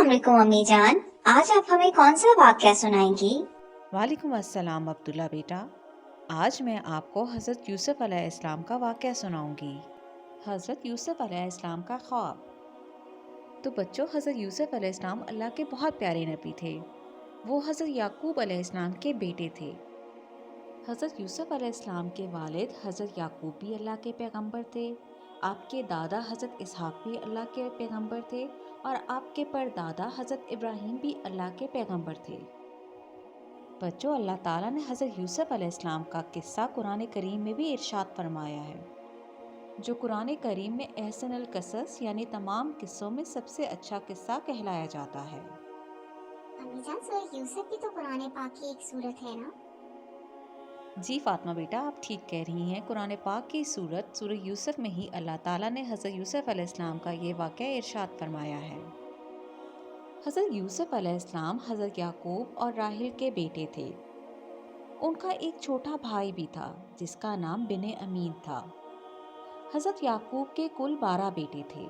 वालेकुम अम्मी जान, आज आप हमें कौन सा वाक़या सुनाएंगी? वालेकुम अस्सलाम अब्दुल्ला बेटा। आज मैं आपको हज़रत यूसुफ़ अलैहिस्सलाम का वाक़या सुनाऊंगी। हज़रत यूसुफ़ अलैहिस्सलाम का ख्वाब। तो बच्चों, हज़रत यूसुफ़ अलैहिस्सलाम अल्लाह के बहुत प्यारे नबी थे। वो हज़रत याकूब अलैहिस्सलाम के बेटे थे। हज़रत यूसुफ़ अलैहिस्सलाम के वालिद हज़रत याकूब भी अल्लाह के पैगंबर थे। आपके दादा हज़रत इसहाक़ भी अल्लाह के पैगंबर थे और आपके परदादा हज़रत इब्राहीम भी अल्लाह के पैगंबर थे। बच्चों, अल्लाह ताला ने हज़रत यूसुफ़ अलैहिस्सलाम का किस्सा कुरान करीम में भी इरशाद फरमाया है, जो कुरान करीम में अहसन अल कसस यानी तमाम किस्सों में सबसे अच्छा किस्सा कहलाया जाता है। अम्मी जान, सूरह यूसुफ भी तो कुरान पाक की एक सूरत है ना? जी फातिमा बेटा, आप ठीक कह रही हैं। कुरान पाक की सूरह यूसुफ में ही अल्लाह ताला ने हज़रत यूसुफ़ अलैहिस्सलाम का ये वाक़या इरशाद फरमाया है। हज़रत यूसुफ़ अलैहिस्सलाम हज़रत याकूब और राहिल के बेटे थे। उनका एक छोटा भाई भी था जिसका नाम बिन अमीन था। हज़रत याकूब के कुल 12 बेटे थे।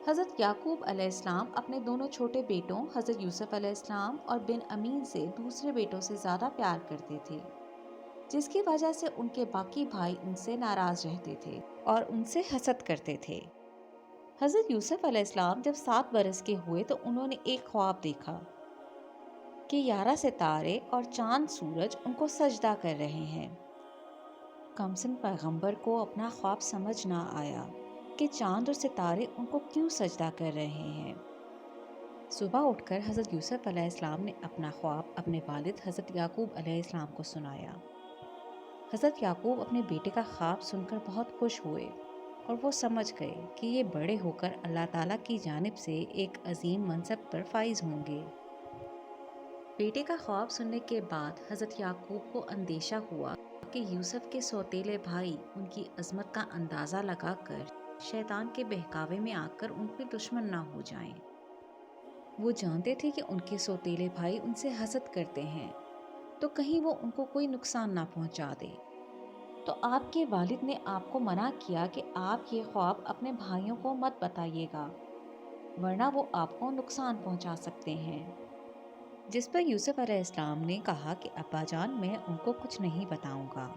हज़रत याकूब अलैहिस्सलाम अपने दोनों छोटे बेटों हज़रत यूसुफ़ अलैहिस्सलाम और बिन अमीन से दूसरे बेटों से ज़्यादा प्यार करते थे, जिसकी वजह से उनके बाकी भाई उनसे नाराज़ रहते थे और उनसे हसद करते थे। हज़रत यूसुफ़ अलैहिस्सलाम जब 7 बरस के हुए तो उन्होंने एक ख्वाब देखा कि 11 सितारे और चांद सूरज उनको सजदा कर रहे हैं। कमसन पैगंबर को अपना ख्वाब समझ ना आया कि चांद और सितारे उनको क्यों सजदा कर रहे हैं। सुबह उठकर हज़रत यूसुफ़ अलैहिस्सलाम ने अपना ख्वाब अपने वालिद हज़रत याकूब अलैहिस्सलाम को सुनाया। हज़रत याकूब अपने बेटे का ख्वाब सुनकर बहुत खुश हुए और वो समझ गए कि ये बड़े होकर अल्लाह ताला की जानिब से एक अजीम मनसब पर फाइज होंगे। बेटे का ख्वाब सुनने के बाद हज़रत याकूब को अंदेशा हुआ कि यूसुफ के सौतेले भाई उनकी अज़मत का अंदाज़ा लगाकर शैतान के बहकावे में आकर उनके दुश्मन ना हो जाएं। वो जानते थे कि उनके सौतेले भाई उनसे हसद करते हैं, तो कहीं वो उनको कोई नुकसान ना पहुंचा दे। तो आपके वालिद ने आपको मना किया कि आप ये ख्वाब अपने भाइयों को मत बताइएगा, वरना वो आपको नुकसान पहुंचा सकते हैं। जिस पर यूसुफ अलैहिस्सलाम ने कहा कि अब्बा जान, मैं उनको कुछ नहीं बताऊंगा।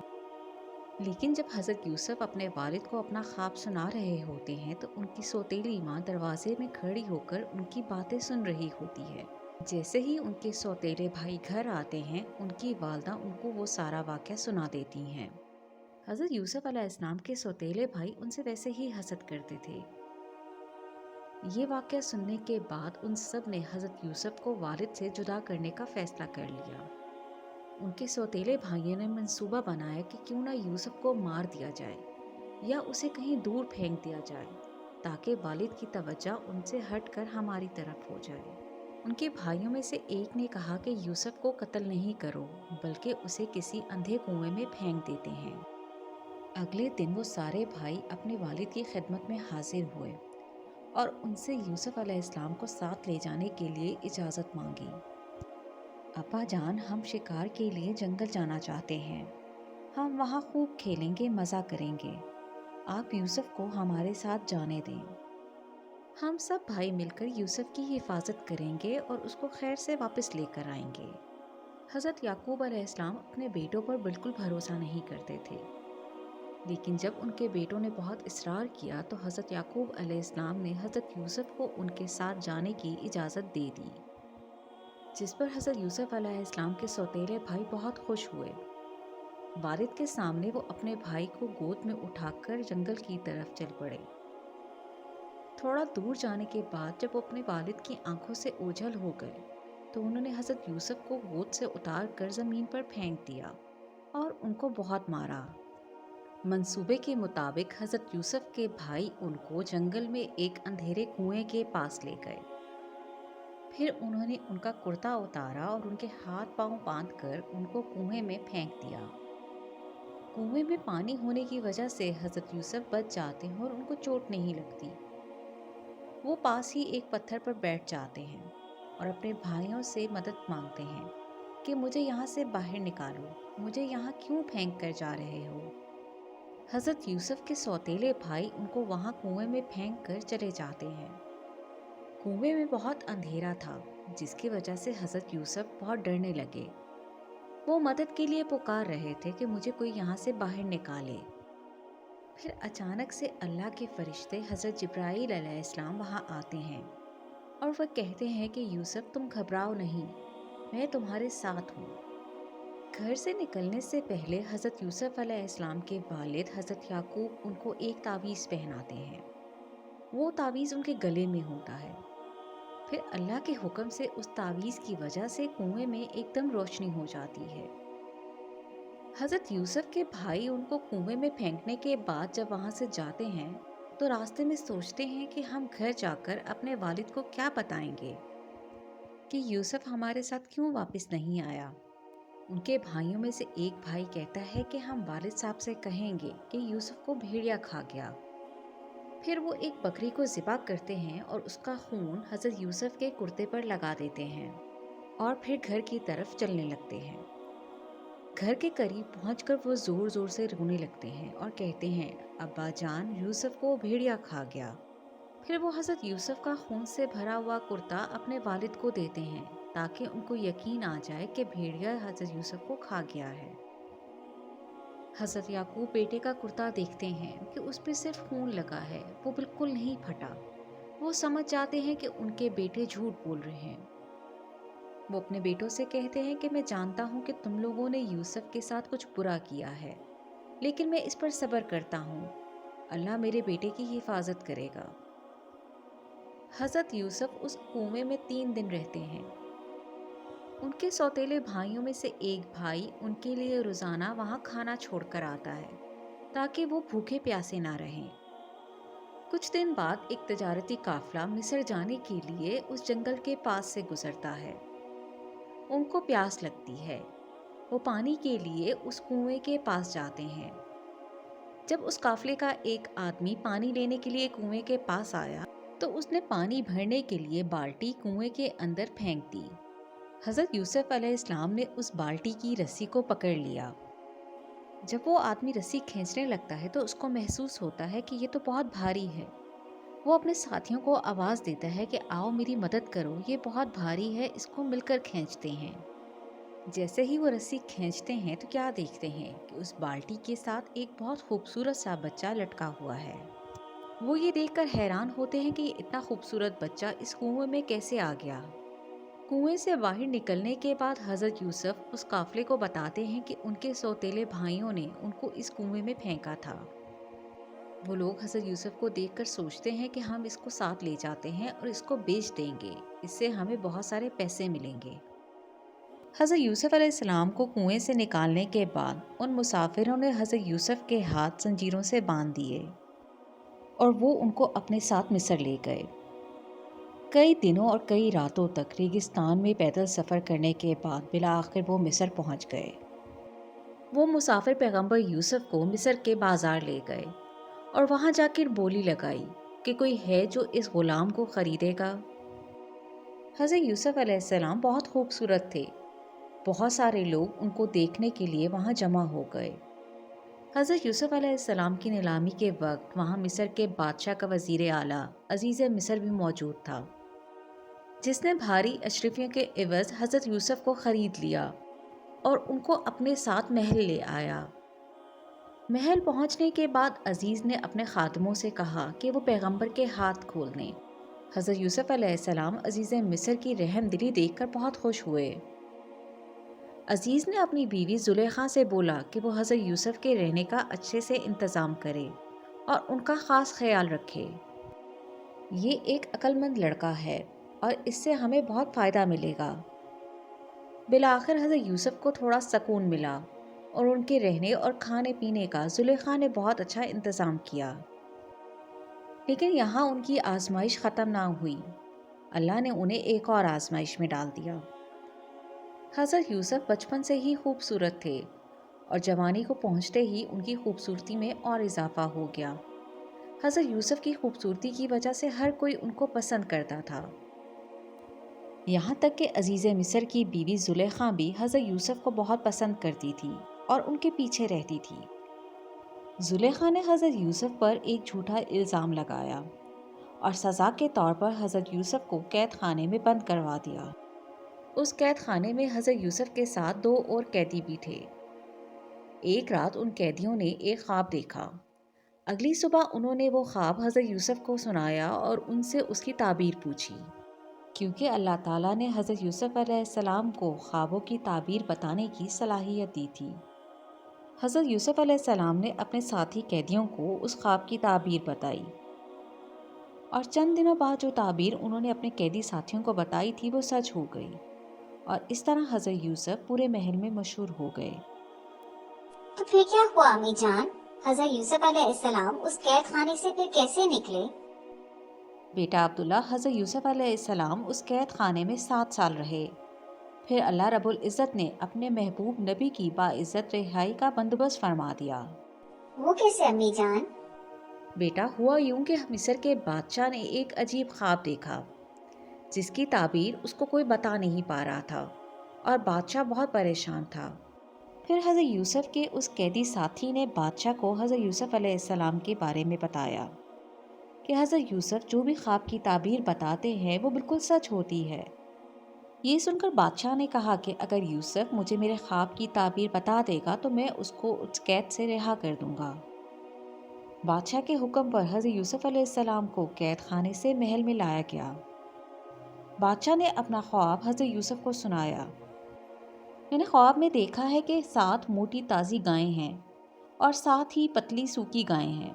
लेकिन जब हज़रत यूसुफ अपने वालिद को अपना ख्वाब सुना रहे होते हैं तो उनकी सौतेली माँ दरवाजे में खड़ी होकर उनकी बातें सुन रही होती है। जैसे ही उनके सौतेले भाई घर आते हैं, उनकी वालदा उनको वो सारा वाक़या सुना देती हैं। हज़रत यूसुफ अलैहिस्सलाम के सौतेले भाई उनसे वैसे ही हसद करते थे। ये वाक़या सुनने के बाद उन सब ने हज़रत यूसुफ को वालिद से जुदा करने का फ़ैसला कर लिया। उनके सौतेले भाइयों ने मंसूबा बनाया कि क्यों ना यूसुफ को मार दिया जाए या उसे कहीं दूर फेंक दिया जाए, ताकि वालिद की तवज्जो उनसे हटकर हमारी तरफ हो जाए। उनके भाइयों में से एक ने कहा कि यूसुफ को कत्ल नहीं करो, बल्कि उसे किसी अंधे कुएं में फेंक देते हैं। अगले दिन वो सारे भाई अपने वालिद की खिदमत में हाजिर हुए और उनसे यूसुफ अलैहिस्सलाम को साथ ले जाने के लिए इजाज़त मांगी। अब्बा जान, हम शिकार के लिए जंगल जाना चाहते हैं। हम वहाँ खूब खेलेंगे, मज़ा करेंगे। आप यूसुफ को हमारे साथ जाने दें। हम सब भाई मिलकर यूसुफ की हिफाजत करेंगे और उसको खैर से वापस लेकर आएंगे। हज़रत याकूब अलैहिस्सलाम अपने बेटों पर बिल्कुल भरोसा नहीं करते थे, लेकिन जब उनके बेटों ने बहुत इसरार किया तो हज़रत याकूब अलैहिस्सलाम ने हज़रत यूसुफ को उनके साथ जाने की इजाज़त दे दी, जिस पर हज़रत यूसुफ अलैहिस्सलाम के सौतेले भाई बहुत खुश हुए। वालिद के सामने वो अपने भाई को गोद में उठाकर जंगल की तरफ चल पड़े। थोड़ा दूर जाने के बाद जब वो अपने वालिद की आंखों से ओझल हो गए तो उन्होंने हज़रत यूसुफ को गोद से उतार कर ज़मीन पर फेंक दिया और उनको बहुत मारा। मंसूबे के मुताबिक हज़रत यूसुफ के भाई उनको जंगल में एक अंधेरे कुएं के पास ले गए। फिर उन्होंने उनका कुर्ता उतारा और उनके हाथ पांव बांधकर उनको कुएं में फेंक दिया। कुएं में पानी होने की वजह से हज़रत यूसुफ बच जाते हैं और उनको चोट नहीं लगती। वो पास ही एक पत्थर पर बैठ जाते हैं और अपने भाइयों से मदद मांगते हैं कि मुझे यहाँ से बाहर निकालो, मुझे यहाँ क्यों फेंक कर जा रहे हो। हज़रत यूसुफ के सौतेले भाई उनको वहाँ कुएं में फेंक कर चले जाते हैं। کنویں میں بہت اندھیرا تھا، جس کی وجہ سے حضرت یوسف بہت ڈرنے لگے۔ وہ مدد کے لیے پکار رہے تھے کہ مجھے کوئی یہاں سے باہر نکالے۔ پھر اچانک سے اللہ کے فرشتے حضرت جبرائیل علیہ السلام وہاں آتے ہیں اور وہ کہتے ہیں کہ یوسف تم گھبراؤ نہیں، میں تمہارے ساتھ ہوں۔ گھر سے نکلنے سے پہلے حضرت یوسف علیہ السلام کے والد حضرت یعقوب ان کو ایک تعویذ پہناتے ہیں۔ وہ تعویذ ان کے گلے میں ہوتا ہے۔ پھر اللہ کے حکم سے اس تعویذ کی وجہ سے کنویں میں ایک دم روشنی ہو جاتی ہے۔ حضرت یوسف کے بھائی ان کو کنویں میں پھینکنے کے بعد جب وہاں سے جاتے ہیں تو راستے میں سوچتے ہیں کہ ہم گھر جا کر اپنے والد کو کیا بتائیں گے کہ یوسف ہمارے ساتھ کیوں واپس نہیں آیا۔ ان کے بھائیوں میں سے ایک بھائی کہتا ہے کہ ہم والد صاحب سے کہیں گے کہ یوسف کو بھیڑیا کھا گیا۔ پھر وہ ایک بکری کو ذبح کرتے ہیں اور اس کا خون حضرت یوسف کے کرتے پر لگا دیتے ہیں اور پھر گھر کی طرف چلنے لگتے ہیں۔ گھر کے قریب پہنچ کر وہ زور زور سے رونے لگتے ہیں اور کہتے ہیں ابا جان، یوسف کو بھیڑیا کھا گیا۔ پھر وہ حضرت یوسف کا خون سے بھرا ہوا کرتا اپنے والد کو دیتے ہیں تاکہ ان کو یقین آ جائے کہ بھیڑیا حضرت یوسف کو کھا گیا ہے۔ حضرت یعقوب بیٹے کا کرتا دیکھتے ہیں کہ اس پہ صرف خون لگا ہے، وہ بالکل نہیں پھٹا۔ وہ سمجھ جاتے ہیں کہ ان کے بیٹے جھوٹ بول رہے ہیں۔ وہ اپنے بیٹوں سے کہتے ہیں کہ میں جانتا ہوں کہ تم لوگوں نے یوسف کے ساتھ کچھ برا کیا ہے، لیکن میں اس پر صبر کرتا ہوں، اللہ میرے بیٹے کی حفاظت کرے گا۔ حضرت یوسف اس کنویں میں 3 دن رہتے ہیں۔ ان کے سوتیلے بھائیوں میں سے ایک بھائی ان کے لیے روزانہ وہاں کھانا چھوڑ کر آتا ہے تاکہ وہ بھوکے پیاسے نہ رہیں۔ کچھ دن بعد ایک تجارتی قافلہ مصر جانے کے لیے اس جنگل کے پاس سے گزرتا ہے۔ ان کو پیاس لگتی ہے۔ وہ پانی کے لیے اس کنویں کے پاس جاتے ہیں۔ جب اس قافلے کا ایک آدمی پانی لینے کے لیے کنویں کے پاس آیا تو اس نے پانی بھرنے کے لیے بالٹی کنویں کے اندر پھینک دی۔ حضرت یوسف علیہ السلام نے اس بالٹی کی رسی کو پکڑ لیا۔ جب وہ آدمی رسی کھینچنے لگتا ہے تو اس کو محسوس ہوتا ہے کہ یہ تو بہت بھاری ہے۔ وہ اپنے ساتھیوں کو آواز دیتا ہے کہ آؤ میری مدد کرو، یہ بہت بھاری ہے، اس کو مل کر کھینچتے ہیں۔ جیسے ہی وہ رسی کھینچتے ہیں تو کیا دیکھتے ہیں کہ اس بالٹی کے ساتھ ایک بہت خوبصورت سا بچہ لٹکا ہوا ہے۔ وہ یہ دیکھ کر حیران ہوتے ہیں کہ یہ اتنا خوبصورت بچہ اس کنویں میں کیسے آ گیا۔ کنویں سے باہر نکلنے کے بعد حضرت یوسف اس قافلے کو بتاتے ہیں کہ ان کے سوتیلے بھائیوں نے ان کو اس کنویں میں پھینکا تھا۔ وہ لوگ حضرت یوسف کو دیکھ کر سوچتے ہیں کہ ہم اس کو ساتھ لے جاتے ہیں اور اس کو بیچ دیں گے، اس سے ہمیں بہت سارے پیسے ملیں گے۔ حضرت یوسف علیہ السلام کو کنویں سے نکالنے کے بعد ان مسافروں نے حضرت یوسف کے ہاتھ زنجیروں سے باندھ دیے اور وہ ان کو اپنے ساتھ مصر لے گئے۔ کئی دنوں اور کئی راتوں تک ریگستان میں پیدل سفر کرنے کے بعد بالآخر وہ مصر پہنچ گئے۔ وہ مسافر پیغمبر یوسف کو مصر کے بازار لے گئے اور وہاں جا کر بولی لگائی کہ کوئی ہے جو اس غلام کو خریدے گا۔ حضرت یوسف علیہ السلام بہت خوبصورت تھے۔ بہت سارے لوگ ان کو دیکھنے کے لیے وہاں جمع ہو گئے۔ حضرت یوسف علیہ السلام کی نیلامی کے وقت وہاں مصر کے بادشاہ کا وزیر اعلیٰ عزیز مصر بھی موجود تھا، جس نے بھاری اشرفیوں کے عوض حضرت یوسف کو خرید لیا اور ان کو اپنے ساتھ محل لے آیا۔ محل پہنچنے کے بعد عزیز نے اپنے خادموں سے کہا کہ وہ پیغمبر کے ہاتھ کھول دیں۔ حضرت یوسف علیہ السلام عزیز مصر کی رحم دلی دیکھ کر بہت خوش ہوئے۔ عزیز نے اپنی بیوی زلیخا سے بولا کہ وہ حضرت یوسف کے رہنے کا اچھے سے انتظام کرے اور ان کا خاص خیال رکھے۔ یہ ایک عقل مند لڑکا ہے اور اس سے ہمیں بہت فائدہ ملے گا۔ بالآخر حضرت یوسف کو تھوڑا سکون ملا اور ان کے رہنے اور کھانے پینے کا زلیخا نے بہت اچھا انتظام کیا۔ لیکن یہاں ان کی آزمائش ختم نہ ہوئی، اللہ نے انہیں ایک اور آزمائش میں ڈال دیا۔ حضرت یوسف بچپن سے ہی خوبصورت تھے اور جوانی کو پہنچتے ہی ان کی خوبصورتی میں اور اضافہ ہو گیا۔ حضرت یوسف کی خوبصورتی کی وجہ سے ہر کوئی ان کو پسند کرتا تھا، یہاں تک کہ عزیز مصر کی بیوی زلیخا بھی حضرت یوسف کو بہت پسند کرتی تھی اور ان کے پیچھے رہتی تھی۔ زلیخا نے حضرت یوسف پر ایک جھوٹا الزام لگایا اور سزا کے طور پر حضرت یوسف کو قید خانے میں بند کروا دیا۔ اس قید خانے میں حضرت یوسف کے ساتھ 2 اور قیدی بھی تھے۔ ایک رات ان قیدیوں نے ایک خواب دیکھا۔ اگلی صبح انہوں نے وہ خواب حضرت یوسف کو سنایا اور ان سے اس کی تعبیر پوچھی، کیونکہ اللہ تعالیٰ نے حضرت یوسف علیہ السلام کو خوابوں کی تعبیر بتانے کی صلاحیت دی تھی۔ حضرت یوسف علیہ السلام نے اپنے ساتھی قیدیوں کو اس خواب کی تعبیر بتائی، اور چند دنوں بعد جو تعبیر انہوں نے اپنے قیدی ساتھیوں کو بتائی تھی وہ سچ ہو گئی، اور اس طرح حضرت یوسف پورے محل میں مشہور ہو گئے۔ تو پھر کیا ہوا امی جان؟ حضرت یوسف علیہ السلام اس قید خانے سے پھر کیسے نکلے؟ بیٹا عبداللہ، حضرت یوسف علیہ السلام اس قید خانے میں 7 سال رہے۔ پھر اللہ رب العزت نے اپنے محبوب نبی کی باعزت رہائی کا بندوبست فرما دیا۔ وہ کیسے امی جان؟ بیٹا، ہوا یوں کہ مصر کے بادشاہ نے ایک عجیب خواب دیکھا جس کی تعبیر اس کو کوئی بتا نہیں پا رہا تھا، اور بادشاہ بہت پریشان تھا۔ پھر حضرت یوسف کے اس قیدی ساتھی نے بادشاہ کو حضرت یوسف علیہ السلام کے بارے میں بتایا کہ حضرت یوسف جو بھی خواب کی تعبیر بتاتے ہیں وہ بالکل سچ ہوتی ہے۔ یہ سن کر بادشاہ نے کہا کہ اگر یوسف مجھے میرے خواب کی تعبیر بتا دے گا تو میں اس کو اس قید سے رہا کر دوں گا۔ بادشاہ کے حکم پر حضرت یوسف علیہ السلام کو قید خانے سے محل میں لایا گیا۔ بادشاہ نے اپنا خواب حضرت یوسف کو سنایا۔ میں نے خواب میں دیکھا ہے کہ 7 موٹی تازی گائیں ہیں اور 7 ہی پتلی سوکھی گائیں ہیں،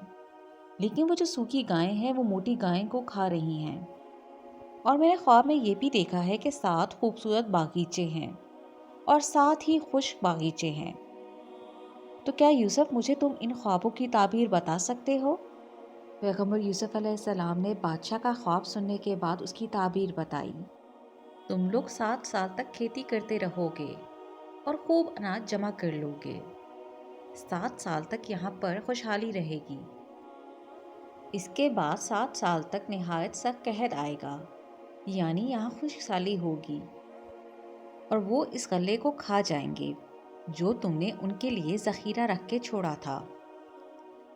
لیکن وہ جو سوکھی گائیں ہیں وہ موٹی گائیں کو کھا رہی ہیں۔ اور میں نے خواب میں یہ بھی دیکھا ہے کہ 7 خوبصورت باغیچے ہیں اور 7 ہی خشک باغیچے ہیں۔ تو کیا یوسف مجھے تم ان خوابوں کی تعبیر بتا سکتے ہو؟ پیغمبر یوسف علیہ السلام نے بادشاہ کا خواب سننے کے بعد اس کی تعبیر بتائی۔ تم لوگ 7 سال تک کھیتی کرتے رہو گے اور خوب اناج جمع کر لو گے۔ 7 سال تک یہاں پر خوشحالی رہے گی۔ اس کے بعد 7 سال تک نہایت سخت قحط آئے گا، یعنی یہاں خشک سالی ہوگی، اور وہ اس غلے کو کھا جائیں گے جو تم نے ان کے لیے ذخیرہ رکھ کے چھوڑا تھا۔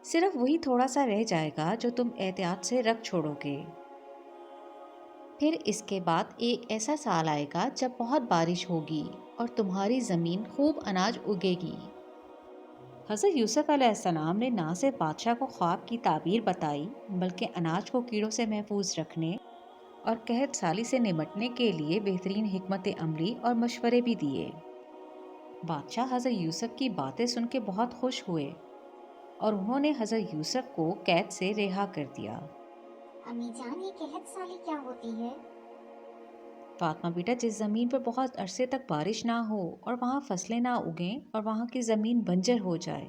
صرف وہی تھوڑا سا رہ جائے گا جو تم احتیاط سے رکھ چھوڑو گے۔ پھر اس کے بعد ایک ایسا سال آئے گا جب بہت بارش ہوگی اور تمہاری زمین خوب اناج اگے گی۔ حضرت یوسف علیہ السلام نے نہ صرف بادشاہ کو خواب کی تعبیر بتائی بلکہ اناج کو کیڑوں سے محفوظ رکھنے اور قحط سالی سے نمٹنے کے لیے بہترین حکمت عملی اور مشورے بھی دیے۔ بادشاہ حضرت یوسف کی باتیں سن کے بہت خوش ہوئے اور انہوں نے حضرت یوسف کو قید سے رہا کر دیا۔ امی جان، یہ قحط سالی کیا ہوتی ہے؟ فاطمہ بیٹا، جس زمین پر بہت عرصے تک بارش نہ ہو اور وہاں فصلیں نہ اگیں اور وہاں کی زمین بنجر ہو جائے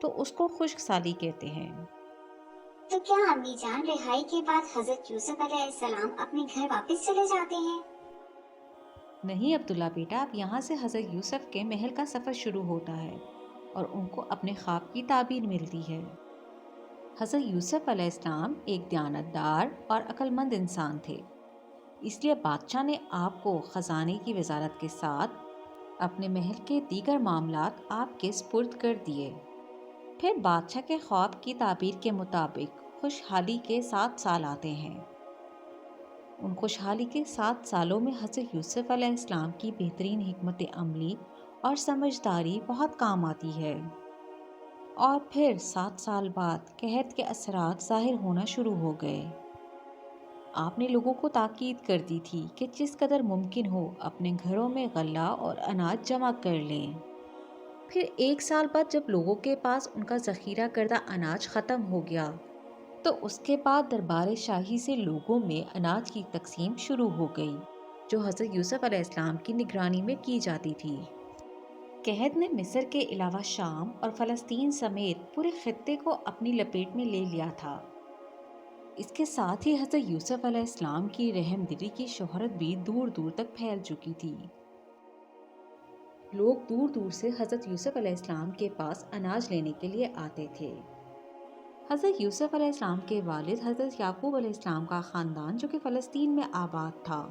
تو اس کو خشک سالی کہتے ہیں۔ تو کیا امی جان رہائی کے بعد حضرت یوسف علیہ السلام اپنے گھر واپس چلے جاتے ہیں؟ نہیں عبداللہ بیٹا، اب یہاں سے حضرت یوسف کے محل کا سفر شروع ہوتا ہے اور ان کو اپنے خواب کی تعبیر ملتی ہے۔ حضرت یوسف علیہ السلام ایک دیانتدار اور عقل مند انسان تھے، اس لیے بادشاہ نے آپ کو خزانے کی وزارت کے ساتھ اپنے محل کے دیگر معاملات آپ کے سپرد کر دیے۔ پھر بادشاہ کے خواب کی تعبیر کے مطابق خوشحالی کے 7 سال آتے ہیں۔ ان خوشحالی کے 7 سالوں میں حضرت یوسف علیہ السلام کی بہترین حکمت عملی اور سمجھداری بہت کام آتی ہے۔ اور پھر 7 سال بعد قحط کے اثرات ظاہر ہونا شروع ہو گئے۔ آپ نے لوگوں کو تاکید کر دی تھی کہ جس قدر ممکن ہو اپنے گھروں میں غلہ اور اناج جمع کر لیں۔ پھر 1 سال بعد جب لوگوں کے پاس ان کا ذخیرہ کردہ اناج ختم ہو گیا تو اس کے بعد دربار شاہی سے لوگوں میں اناج کی تقسیم شروع ہو گئی جو حضرت یوسف علیہ السلام کی نگرانی میں کی جاتی تھی۔ قحط نے مصر کے علاوہ شام اور فلسطین سمیت پورے خطے کو اپنی لپیٹ میں لے لیا تھا۔ اس کے ساتھ ہی حضرت یوسف علیہ السلام کی رحم دلی کی شہرت بھی دور دور تک پھیل چکی تھی۔ لوگ دور دور سے حضرت یوسف علیہ السلام کے پاس اناج لینے کے لیے آتے تھے۔ حضرت یوسف علیہ السلام کے والد حضرت یعقوب علیہ السلام کا خاندان جو کہ فلسطین میں آباد تھا،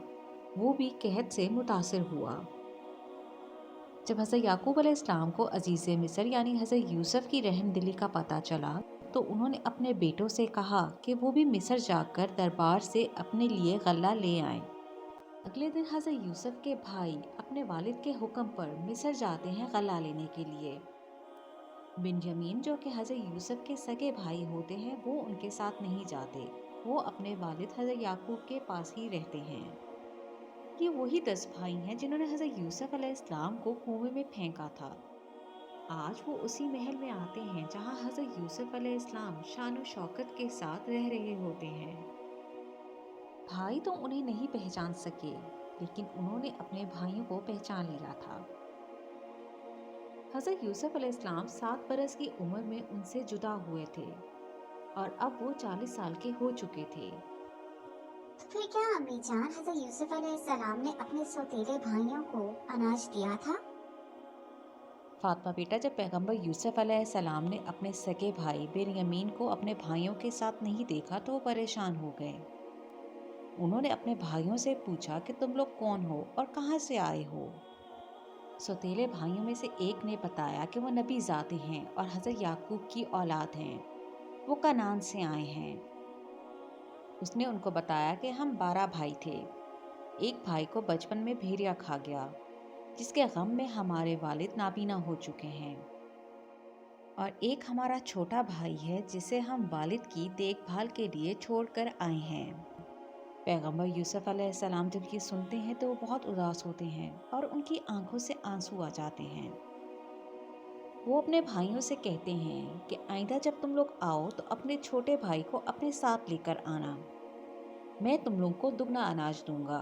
وہ بھی قحط سے متاثر ہوا۔ جب حضرت یعقوب علیہ السلام کو عزیز مصر یعنی حضرت یوسف کی رحم دلی کا پتہ چلا तो उन्होंने अपने बेटों से कहा कि वो भी मिस्र जाकर दरबार से अपने लिए गल्ला ले आएं। अगले दिन हज़रत यूसुफ के भाई अपने वालिद के हुक्म पर मिस्र जाते हैं गल्ला लेने के लिए। बिन्यामीन जो कि हज़रत यूसुफ के सगे भाई होते हैं वो उनके साथ नहीं जाते। वो अपने वालिद हज़रत याकूब के पास ही रहते हैं। ये वही 10 भाई हैं जिन्होंने हज़रत यूसुफ अलैहिस्सलाम को कुएं में फेंका था। आज वो उसी महल में आते हैं जहाँ हज़रत यूसुफ अलैहिस्सलाम शान और शौकत के साथ रह रहे होते हैं। भाई तो उन्हें नहीं पहचान सके, लेकिन उन्होंने अपने भाइयों को पहचान लिया था। हज़रत यूसुफ अलैहिस्सलाम 7 बरस की उम्र में उनसे जुदा हुए थे और अब वो 40 साल के हो चुके थे। तो फिर क्या अम्मी जान हजरत यूसुफ अलैहिस्सलाम ने अपने सौतेले भाइयों को अनाज दिया था? फातिमा बेटा, जब पैगंबर यूसुफ अलैहिस्सलाम ने अपने सगे भाई बिन्यामीन को अपने भाइयों के साथ नहीं देखा तो वो परेशान हो गए। उन्होंने अपने भाइयों से पूछा कि तुम लोग कौन हो और कहाँ से आए हो। सौतेले भाइयों में से एक ने बताया कि वो नबी ज़ाते हैं और हज़रत याकूब की औलाद हैं। वो कनान से आए हैं। उसने उनको बताया कि हम 12 भाई थे। एक भाई को बचपन में भेड़िया खा गया, जिसके गम में हमारे वालिद नाबीना हो चुके हैं, और एक हमारा छोटा भाई है जिसे हम वालिद की देखभाल के लिए छोड़कर आए हैं। पैगंबर यूसुफ अलैहिस्सलाम जब ये सुनते हैं तो वो बहुत उदास होते हैं और उनकी आंखों से आंसू आ जाते हैं। वो अपने भाइयों से कहते हैं कि आइंदा जब तुम लोग आओ तो अपने छोटे भाई को अपने साथ लेकर आना। मैं तुम लोग को दुगना अनाज दूंगा,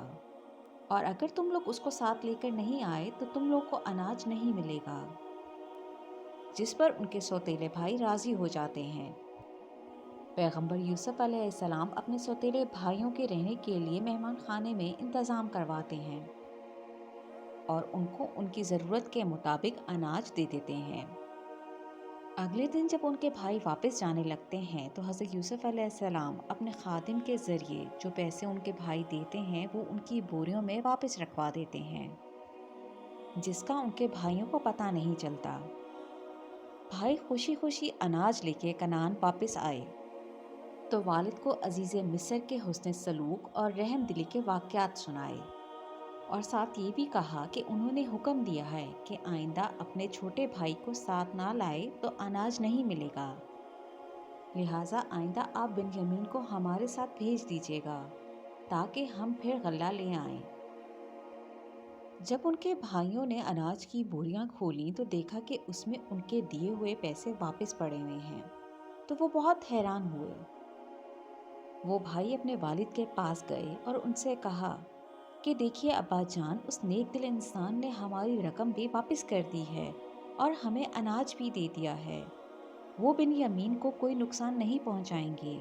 और अगर तुम लोग उसको साथ लेकर नहीं आए तो तुम लोग को अनाज नहीं मिलेगा। जिस पर उनके सौतेले भाई राजी हो जाते हैं। पैगंबर यूसुफ अलैहिस्सलाम अपने सौतेले भाइयों के रहने के लिए मेहमान खाने में इंतज़ाम करवाते हैं और उनको उनकी ज़रूरत के मुताबिक अनाज दे देते हैं। अगले दिन जब उनके भाई वापस जाने लगते हैं तो हज़रत यूसुफ अलैहिस्सलाम अपने खादिम के ज़रिए जो पैसे उनके भाई देते हैं वो उनकी बोरियों में वापस रखवा देते हैं, जिसका उनके भाइयों को पता नहीं चलता। भाई खुशी खुशी अनाज लेके कनान वापस आए तो वालिद को अजीज़ मिस्र के हुस्न सलूक और रहम दिली के वाक़यात सुनाए, और साथ ये भी कहा कि उन्होंने हुक्म दिया है कि आइंदा अपने छोटे भाई को साथ ना लाए तो अनाज नहीं मिलेगा, लिहाजा आइंदा आप बिन्यामीन को हमारे साथ भेज दीजिएगा ताकि हम फिर गल्ला ले आएं। जब उनके भाइयों ने अनाज की बोरियां खोली तो देखा कि उसमें उनके दिए हुए पैसे वापस पड़े हुए हैं, तो वो बहुत हैरान हुए। वो भाई अपने वालिद के पास गए और उनसे कहा कि देखिए अब्बा जान, उस नेक दिल इंसान ने हमारी रकम भी वापस कर दी है और हमें अनाज भी दे दिया है। वो बिन्यामीन को कोई नुकसान नहीं पहुंचाएंगे,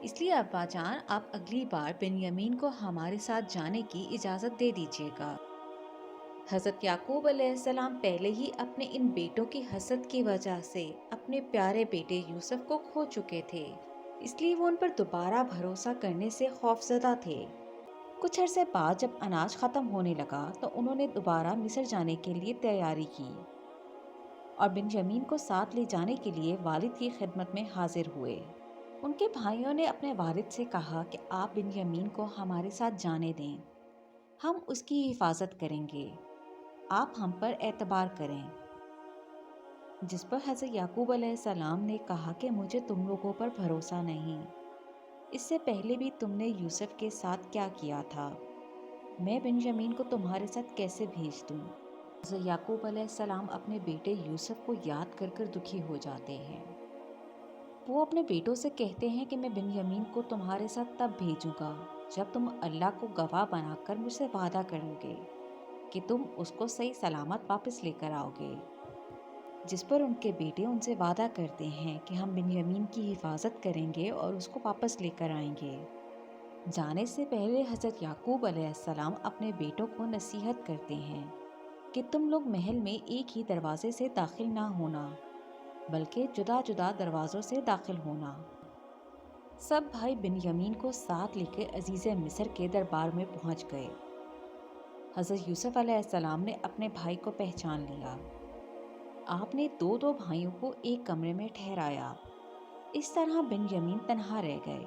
इसलिए अब्बा जान आप अगली बार बिन्यामीन को हमारे साथ जाने की इजाज़त दे दीजिएगा। हज़रत याकूब अलैहिस्सलाम पहले ही अपने इन बेटों की हसद की वजह से अपने प्यारे बेटे यूसुफ को खो चुके थे, इसलिए वो उन पर दोबारा भरोसा करने से खौफजदा थे। कुछ अरसे बाद जब अनाज ख़त्म होने लगा तो उन्होंने दोबारा मिस्र जाने के लिए तैयारी की और बिन्यामीन को साथ ले जाने के लिए वालिद की खिदमत में हाजिर हुए। उनके भाइयों ने अपने वालिद से कहा कि आप बिन्यामीन को हमारे साथ जाने दें, हम उसकी हिफाजत करेंगे, आप हम पर एतबार करें। जिस पर हज़रत याकूब अलैहिस्सलाम ने कहा कि मुझे तुम लोगों पर भरोसा नहीं, इससे पहले भी तुमने यूसुफ के साथ क्या किया था, मैं बिन्यामीन को तुम्हारे साथ कैसे भेज दूं। हज़रत याकूब अलैहिस्सलाम अपने बेटे यूसुफ को याद कर कर दुखी हो जाते हैं। वो अपने बेटों से कहते हैं कि मैं बिन्यामीन को तुम्हारे साथ तब भेजूंगा जब तुम अल्लाह को गवाह बनाकर मुझसे वादा करोगे कि तुम उसको सही सलामत वापस लेकर आओगे। जिस पर उनके बेटे उनसे वादा करते हैं कि हम बिन्यामीन की हिफाजत करेंगे और उसको वापस लेकर आएंगे। जाने से पहले हज़रत याकूब अलैहिस्सलाम अपने बेटों को नसीहत करते हैं कि तुम लोग महल में एक ही दरवाजे से दाखिल ना होना, बल्कि जुदा जुदा दरवाज़ों से दाखिल होना। सब भाई बिन्यामीन को साथ लेकर अजीज़ मिस्र के दरबार में पहुंच गए। हज़रत यूसुफ अलैहिस्सलाम ने अपने भाई को पहचान लिया। आपने दो दो भाइयों को एक कमरे में ठहराया इस तरह बिन्यामीन तन्हा रह गए।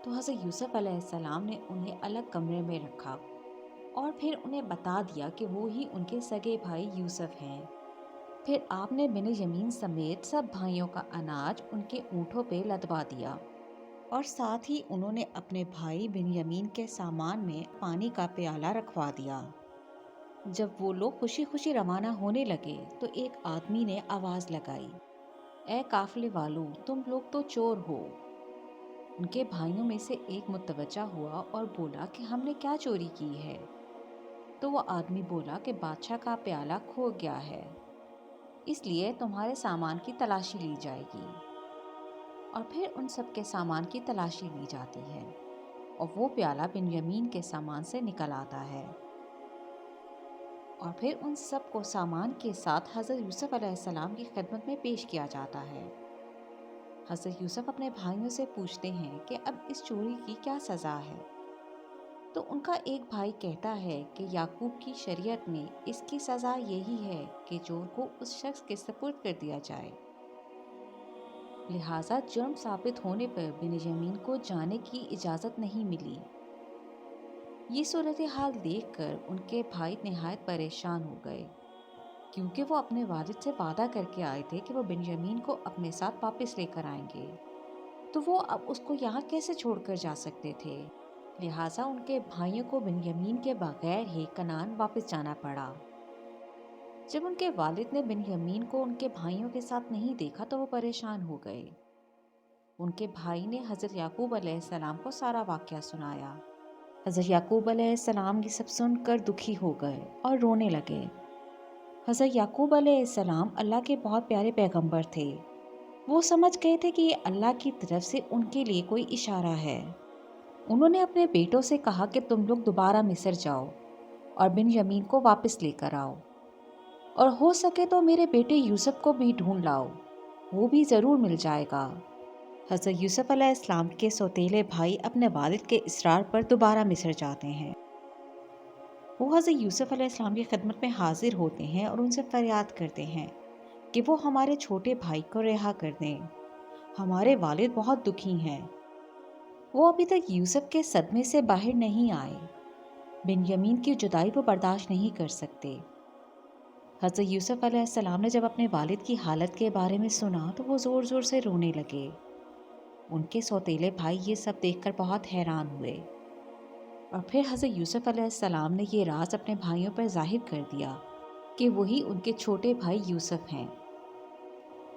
तो हज़रत यूसुफ अलैहिस्सलाम ने उन्हें अलग कमरे में रखा और फिर उन्हें बता दिया कि वो ही उनके सगे भाई यूसुफ हैं। फिर आपने बिन्यामीन समेत सब भाइयों का अनाज उनके ऊँटों पे लदवा दिया और साथ ही उन्होंने अपने भाई बिन्यामीन के सामान में पानी का प्याला रखवा दिया। जब वो लोग खुशी खुशी रवाना होने लगे तो एक आदमी ने आवाज़ लगाई, ए काफिले वालों, तुम लोग तो चोर हो। उनके भाइयों में से एक मुतवज्जा हुआ और बोला कि हमने क्या चोरी की है। तो वो आदमी बोला कि बादशाह का प्याला खो गया है, इसलिए तुम्हारे सामान की तलाशी ली जाएगी। और फिर उन सब के सामान की तलाशी ली जाती है और वो प्याला बिन्यामीन के सामान से निकल आता है और फिर उन सब को सामान के साथ हज़रत यूसुफ अलैहिस्सलाम की खिदमत में पेश किया जाता है। हज़रत यूसुफ अपने भाइयों से पूछते हैं कि अब इस चोरी की क्या सज़ा है। तो उनका एक भाई कहता है कि याकूब की शरीयत में इसकी सज़ा यही है कि चोर को उस शख्स के सुपुर्द कर दिया जाए। लिहाजा जुर्म साबित होने पर बिन्यामीन को जाने की इजाज़त नहीं मिली। ये सूरत हाल देखकर उनके भाई निहायत परेशान हो गए, क्योंकि वो अपने वालिद से वादा करके आए थे कि वो बिन्यामीन को अपने साथ वापस लेकर आएंगे, तो वो अब उसको यहाँ कैसे छोड़कर जा सकते थे। लिहाजा उनके भाइयों को बिन्यामीन के बगैर ही कनान वापस जाना पड़ा। जब उनके वालिद ने बिन्यामीन को उनके भाइयों के साथ नहीं देखा तो वो परेशान हो गए। उनके भाई ने हज़रत याकूब अलैहिस्सलाम को सारा वाक़या सुनाया। हज़रत याकूब अलैहिस्सलाम ये सब सुनकर दुखी हो गए और रोने लगे। हज़रत याकूब अलैहिस्सलाम अल्लाह के बहुत प्यारे पैगंबर थे। वो समझ गए थे कि ये अल्लाह की तरफ से उनके लिए कोई इशारा है। उन्होंने अपने बेटों से कहा कि तुम लोग दोबारा मिस्र जाओ और बिन्यामीन को वापस लेकर आओ, और हो सके तो मेरे बेटे यूसुफ को भी ढूंढ लाओ, वो भी ज़रूर मिल जाएगा। हज़रत यूसुफ अलैहिस्सलाम के सौतेले भाई अपने वालिद के इसरार पर दोबारा मिस्र जाते हैं। वो हज़रत यूसुफ अलैहिस्सलाम की खिदमत में हाजिर होते हैं और उनसे फरियाद करते हैं कि वो हमारे छोटे भाई को रिहा कर दें। हमारे वालिद बहुत दुखी हैं। वो अभी तक यूसुफ के सदमे से बाहर नहीं आए। बिन्यामीन की जुदाई वो बर्दाश्त नहीं कर सकते। हज़रत यूसुफ अलैहिस्सलाम ने जब अपने वालिद की हालत के बारे में सुना तो वो ज़ोर ज़ोर से रोने लगे। उनके सौतेले भाई ये सब देखकर बहुत हैरान हुए और फिर हज़रत यूसुफ अलैहिस्सलाम ने ये राज अपने भाइयों पर ज़ाहिर कर दिया कि वही उनके छोटे भाई यूसुफ हैं।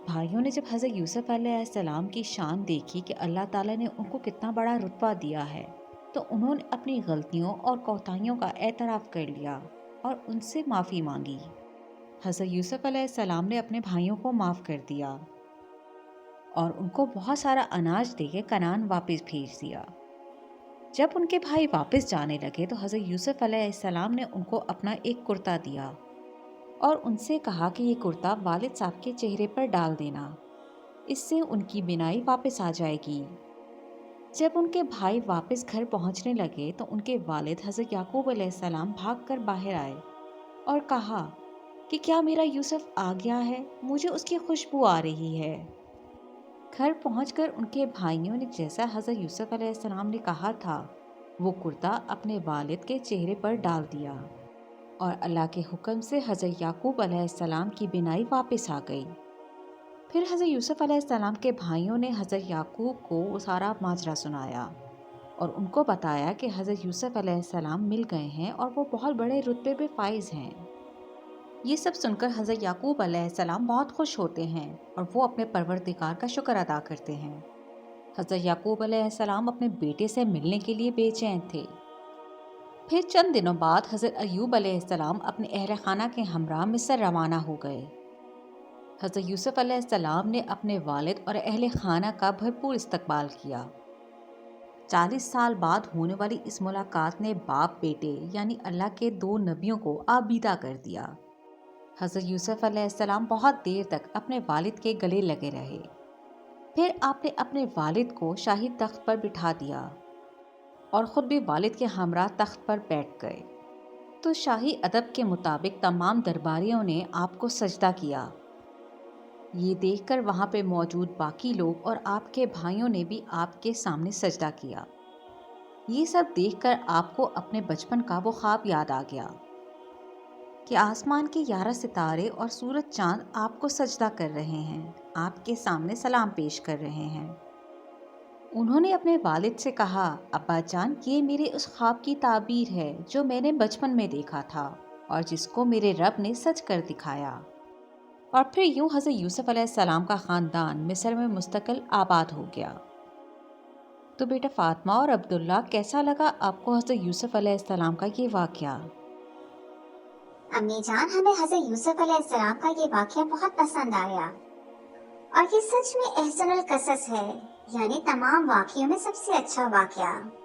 भाइयों ने जब हज़रत यूसुफ अलैहिस्सलाम की शान देखी कि अल्लाह ताला ने उनको कितना बड़ा रुतबा दिया है, तो उन्होंने अपनी गलतियों और कोताहियों का एतराफ़ कर लिया और उनसे माफ़ी मांगी। हज़रत यूसुफ अलैहिस्सलाम ने अपने भाइयों को माफ़ कर दिया और उनको बहुत सारा अनाज देके कनान वापस भेज दिया। जब उनके भाई वापस जाने लगे तो हज़रत यूसुफ अलैहिस्सलाम ने उनको अपना एक कुर्ता दिया और उनसे कहा कि ये कुर्ता वालिद साहब के चेहरे पर डाल देना, इससे उनकी बिनाई वापस आ जाएगी। जब उनके भाई वापस घर पहुंचने लगे तो उनके वालिद हज़रत याकूब अलैहिस्सलाम भागकर बाहर आए और कहा कि क्या मेरा यूसुफ आ गया है, मुझे उसकी खुशबू आ रही है। घर पहुंचकर उनके भाइयों ने जैसा हज़रत यूसुफ अलैहिस्सलाम ने कहा था, वो कुर्ता अपने वालिद के चेहरे पर डाल दिया और अल्लाह के हुक्म से हज़रत याकूब अलैहिस्सलाम की बिनाई वापस आ गई। फिर हज़रत यूसुफ अलैहिस्सलाम के भाइयों ने हज़रत याकूब को वो सारा माजरा सुनाया और उनको बताया कि हज़रत यूसुफ अलैहिस्सलाम मिल गए हैं और वो बहुत बड़े रुतबे पे फाइज हैं। ये सब सुनकर हज़रत याकूब अलैहिस्सलाम बहुत खुश होते हैं और वो अपने परवरदिगार का शुक्र अदा करते हैं। हज़रत याकूब अलैहिस्सलाम अपने बेटे से मिलने के लिए बेचैन थे। फिर चंद दिनों बाद हज़रत अय्यूब अलैहिस्सलाम अपने अहल खाना के हमरा मिस्र रवाना हो गए। हज़रत यूसुफ अलैहिस्सलाम ने अपने वालिद और अहल खाना का भरपूर इस्तकबाल किया। 40 साल बाद होने वाली इस मुलाकात ने बाप बेटे यानी अल्लाह के दो नबियों को आबीदा कर दिया। हज़रत यूसुफ अलैहिस्सलाम बहुत देर तक अपने वालिद के गले लगे रहे। फिर आपने अपने वालिद को शाही तख्त पर बिठा दिया और ख़ुद भी वालिद के हमरा तख्त पर बैठ गए। तो शाही अदब के मुताबिक तमाम दरबारियों ने आपको सजदा किया। یہ دیکھ کر وہاں پہ موجود باقی لوگ اور آپ کے بھائیوں نے بھی آپ کے سامنے سجدہ کیا۔ یہ سب دیکھ کر آپ کو اپنے بچپن کا وہ خواب یاد آ گیا کہ آسمان کے 11 ستارے اور سورج چاند آپ کو سجدہ کر رہے ہیں، آپ کے سامنے سلام پیش کر رہے ہیں۔ انہوں نے اپنے والد سے کہا، ابا جان، یہ میرے اس خواب کی تعبیر ہے جو میں نے بچپن میں دیکھا تھا اور جس کو میرے رب نے سچ کر دکھایا۔ اور پھر یوں حضرت یوسف علیہ السلام کا خاندان مصر میں مستقل آباد ہو گیا۔ تو بیٹا فاطمہ اور عبداللہ، کیسا لگا آپ کو حضرت یوسف علیہ السلام کا یہ واقعہ؟ امی جان، ہمیں حضرت یوسف علیہ السلام کا یہ واقعہ بہت پسند آیا، اور یہ سچ میں احسن القصص ہے، یعنی تمام واقعوں میں سب سے اچھا واقعہ۔